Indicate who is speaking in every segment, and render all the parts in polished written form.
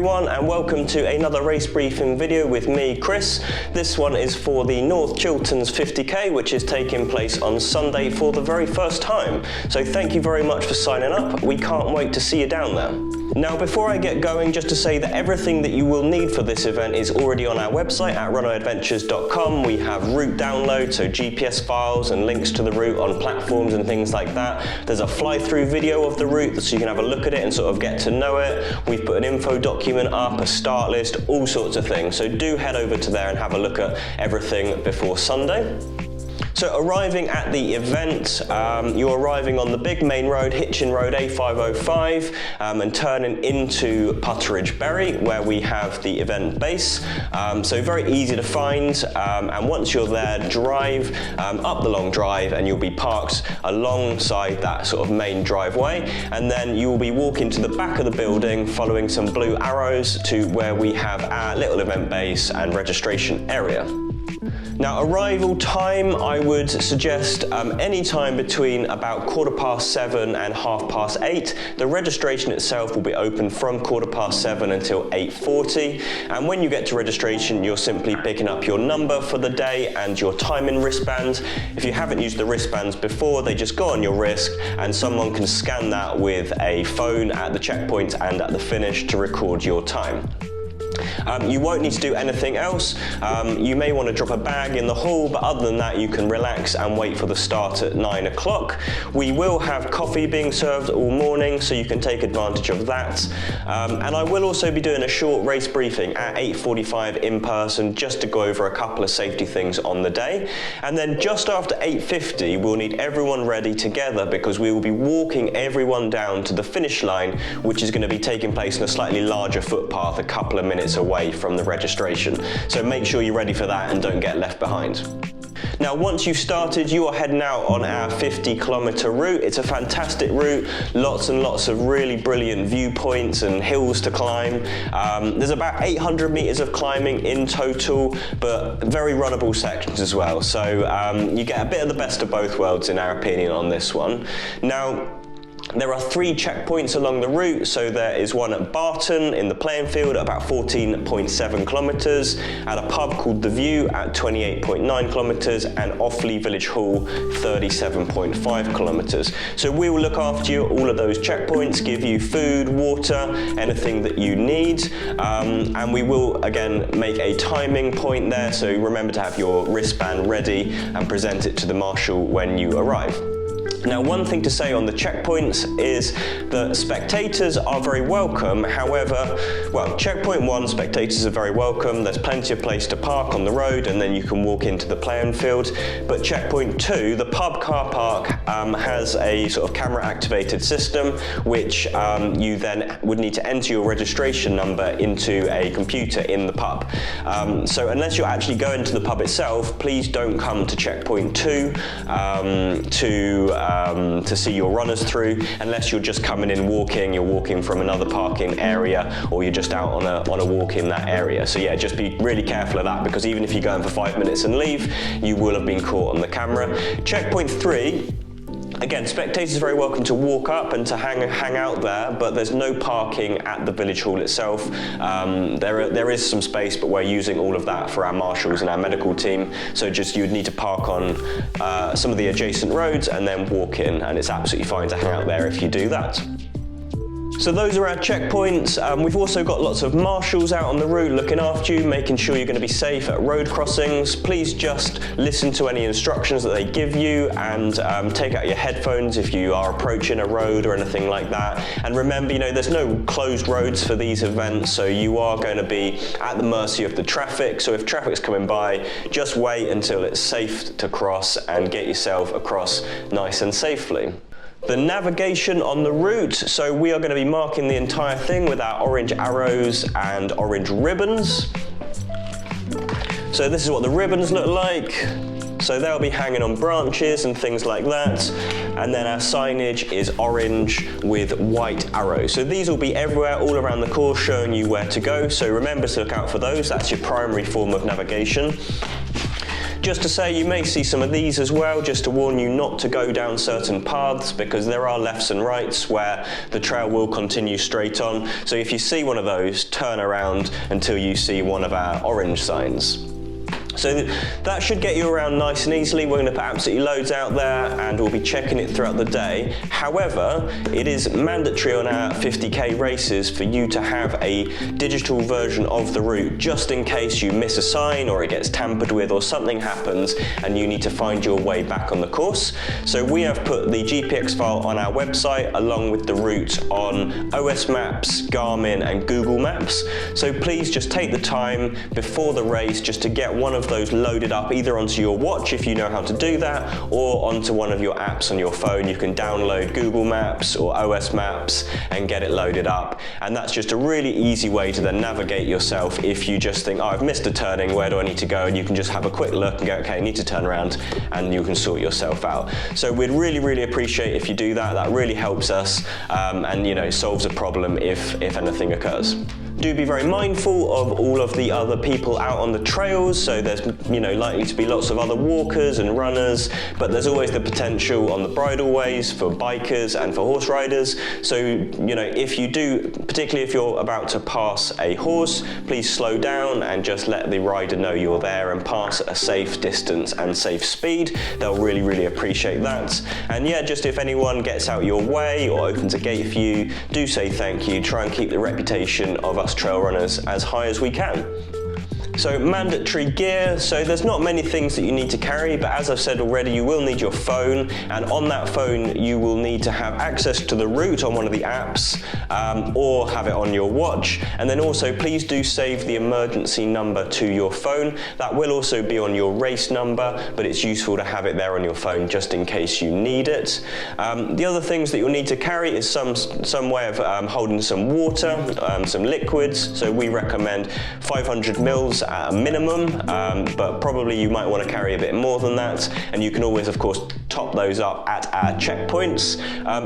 Speaker 1: everyone, and welcome to another race briefing video with me, Chris. This one is for the North Chilterns 50k, which is taking place on Sunday for the very first time. So thank you very much for signing up. We can't wait to see you down there. Now, before I get going, just to say that everything that you will need for this event is already on our website at runoadventures.com. We have route download, so GPS files and links to the route on platforms and things like that. There's a fly-through video of the route so you can have a look at it and sort of get to know it. We've put an info document up, a start list, all sorts of things. So do head over to there and have a look at everything before Sunday. So arriving at the event, you're arriving on the big main road, Hitchin Road A505, and turning into Putteridge Bury, where we have the event base. So very easy to find, and once you're there, drive up the long drive and you'll be parked alongside that sort of main driveway, and then you will be walking to the back of the building following some blue arrows to where we have our little event base and registration area. Now, arrival time, I would suggest any time between about 7:15 and 8:30. The registration itself will be open from 7:15 until 8:40. And when you get to registration, you're simply picking up your number for the day and your timing wristband. If you haven't used the wristbands before, they just go on your wrist and someone can scan that with a phone at the checkpoint and at the finish to record your time. You won't need to do anything else. You may want to drop a bag in the hall, but other than that, you can relax and wait for the start at 9 o'clock. We will have coffee being served all morning, so you can take advantage of that. And I will also be doing a short race briefing at 8:45 in person, just to go over a couple of safety things on the day. And then just after 8:50, we'll need everyone ready together because we will be walking everyone down to the finish line, which is going to be taking place in a slightly larger footpath a couple of minutes away from the registration. So make sure you're ready for that and don't get left behind. Now, once you've started, you are heading out on our 50-kilometer route. It's a fantastic route, lots and lots of really brilliant viewpoints and hills to climb. There's about 800 meters of climbing in total, but very runnable sections as well. So you get a bit of the best of both worlds, in our opinion, on this one. Now, there are 3 checkpoints along the route. So there is one at Barton in the playing field at about 14.7 kilometers, at a pub called The View at 28.9 kilometers, and Offley Village Hall 37.5 kilometers. So we will look after you at all of those checkpoints, give you food, water, anything that you need, and we will again make a timing point there. So remember to have your wristband ready and present it to the marshal when you arrive. Now, one thing to say on the checkpoints is that spectators are very welcome. However, well, checkpoint 1, spectators are very welcome. There's plenty of place to park on the road and then you can walk into the playing field. But checkpoint 2, the pub car park has a sort of camera activated system, which you then would need to enter your registration number into a computer in the pub. So unless you're actually going to the pub itself, please don't come to checkpoint 2 to see your runners through, unless you're just coming in walking, you're walking from another parking area, or you're just out on a walk in that area. So yeah, just be really careful of that, because even if you're going for 5 minutes and leave, you will have been caught on the camera. Checkpoint 3, again, spectators are very welcome to walk up and to hang out there, but there's no parking at the village hall itself. There is some space, but we're using all of that for our marshals and our medical team. So just you'd need to park on some of the adjacent roads and then walk in, and it's absolutely fine to hang out there if you do that. So those are our checkpoints. We've also got lots of marshals out on the route looking after you, making sure you're going to be safe at road crossings. Please just listen to any instructions that they give you, and take out your headphones if you are approaching a road or anything like that. And remember, there's no closed roads for these events, so you are going to be at the mercy of the traffic. So if traffic's coming by, just wait until it's safe to cross and get yourself across nice and safely. The navigation on the route, so we are going to be marking the entire thing with our orange arrows and orange ribbons. So this is what the ribbons look like. So they'll be hanging on branches and things like that. And then our signage is orange with white arrows. So these will be everywhere, all around the course, showing you where to go. So remember to look out for those. That's your primary form of navigation. Just to say, you may see some of these as well, just to warn you not to go down certain paths, because there are lefts and rights where the trail will continue straight on. So if you see one of those, turn around until you see one of our orange signs. So that should get you around nice and easily. We're going to put absolutely loads out there and we'll be checking it throughout the day. However, it is mandatory on our 50k races for you to have a digital version of the route, just in case you miss a sign or it gets tampered with or something happens and you need to find your way back on the course. So we have put the GPX file on our website along with the route on OS Maps, Garmin and Google Maps. So please just take the time before the race just to get one of those loaded up either onto your watch if you know how to do that, or onto one of your apps on your phone. You can download Google Maps or OS Maps and get it loaded up, and that's just a really easy way to then navigate yourself if you just think, oh, I've missed a turning, where do I need to go? And you can just have a quick look and go, okay, I need to turn around, and you can sort yourself out. So we'd really appreciate if you do that. That really helps us and solves a problem if anything occurs. Do be very mindful of all of the other people out on the trails. So there's likely to be lots of other walkers and runners, but there's always the potential on the bridleways for bikers and for horse riders. So if you do, particularly if you're about to pass a horse, please slow down and just let the rider know you're there and pass at a safe distance and safe speed. They'll really appreciate that. And yeah, just if anyone gets out your way or opens a gate for you, do say thank you. Try and keep the reputation of us trail runners as high as we can. So mandatory gear, so there's not many things that you need to carry, but as I've said already, you will need your phone, and on that phone you will need to have access to the route on one of the apps, or have it on your watch. And then also please do save the emergency number to your phone. That will also be on your race number, but it's useful to have it there on your phone just in case you need it. The other things that you'll need to carry is some way of holding some water, some liquids. So we recommend 500 mils at a minimum, but probably you might want to carry a bit more than that, and you can always of course top those up at our checkpoints.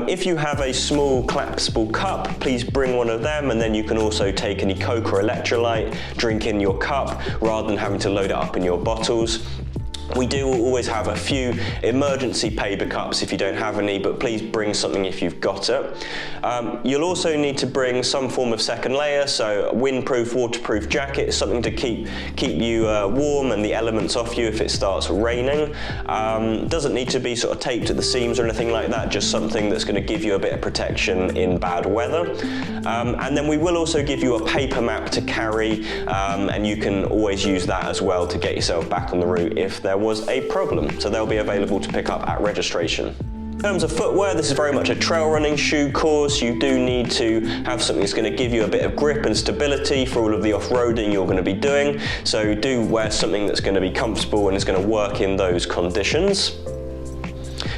Speaker 1: If you have a small collapsible cup, please bring one of them, and then you can also take any Coke or electrolyte, drink in your cup rather than having to load it up in your bottles. We do always have a few emergency paper cups if you don't have any, but please bring something if you've got it. You'll also need to bring some form of second layer, so a windproof, waterproof jacket, something to keep you warm and the elements off you if it starts raining. Doesn't need to be sort of taped at the seams or anything like that, just something that's going to give you a bit of protection in bad weather. And then we will also give you a paper map to carry, and you can always use that as well to get yourself back on the route if there was a problem. So they'll be available to pick up at registration. In terms of footwear, this is very much a trail running shoe course. You do need to have something that's going to give you a bit of grip and stability for all of the off-roading you're going to be doing. So do wear something that's going to be comfortable and is going to work in those conditions.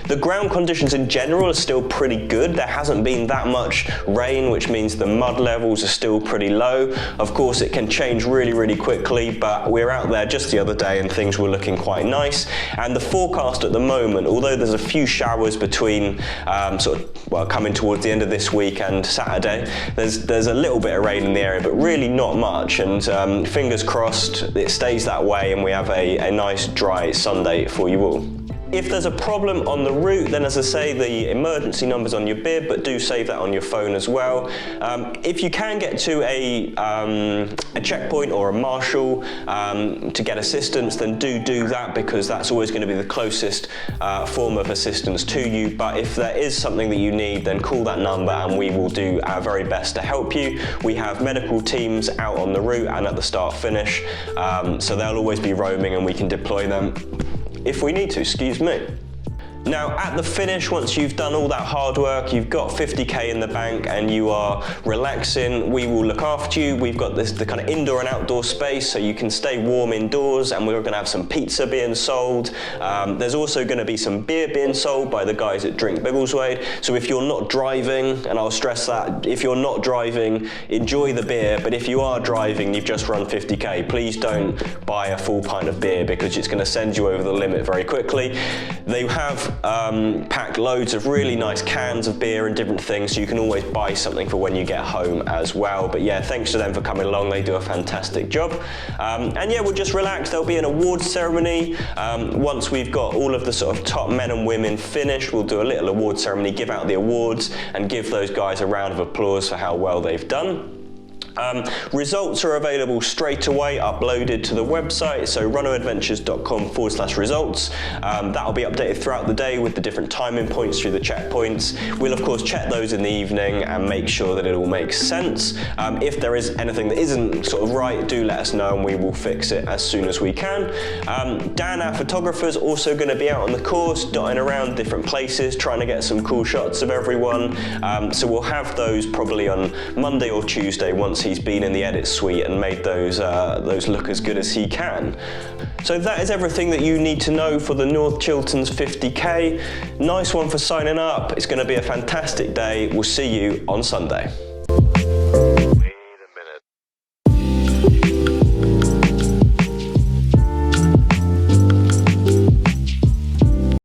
Speaker 1: The ground conditions in general are still pretty good. There hasn't been that much rain, which means the mud levels are still pretty low. Of course, it can change really quickly, but we were out there just the other day and things were looking quite nice. And the forecast at the moment, although there's a few showers between coming towards the end of this week and Saturday, there's a little bit of rain in the area, but really not much. And fingers crossed it stays that way and we have a nice dry Sunday for you all. If there's a problem on the route, then as I say, the emergency number's on your bib, but do save that on your phone as well. If you can get to a checkpoint or a marshal to get assistance, then do that, because that's always going to be the closest form of assistance to you. But if there is something that you need, then call that number and we will do our very best to help you. We have medical teams out on the route and at the start-finish, so they'll always be roaming and we can deploy them if we need to, excuse me. Now at the finish, once you've done all that hard work, you've got 50k in the bank and you are relaxing, we will look after you. We've got the kind of indoor and outdoor space so you can stay warm indoors, and we're going to have some pizza being sold. There's also going to be some beer being sold by the guys at Drink Biggleswade. So if you're not driving, and I'll stress that, if you're not driving, enjoy the beer, but if you are driving, you've just run 50k, please don't buy a full pint of beer because it's going to send you over the limit very quickly. They have packed loads of really nice cans of beer and different things, so you can always buy something for when you get home as well. But yeah, thanks to them for coming along, they do a fantastic job. And yeah, we'll just relax. There'll be an awards ceremony. Once we've got all of the sort of top men and women finished, we'll do a little award ceremony, give out the awards and give those guys a round of applause for how well they've done. Results are available straight away, uploaded to the website, so runneradventures.com/results. That'll be updated throughout the day with the different timing points through the checkpoints. We'll of course check those in the evening and make sure that it all makes sense. If there is anything that isn't sort of right, do let us know and we will fix it as soon as we can. Dan, our photographer, is also going to be out on the course, dotting around different places, trying to get some cool shots of everyone. So we'll have those probably on Monday or Tuesday once he's been in the edit suite and made those look as good as he can. So that is everything that you need to know for the North Chilterns 50K. Nice one for signing up. It's going to be a fantastic day. We'll see you on Sunday.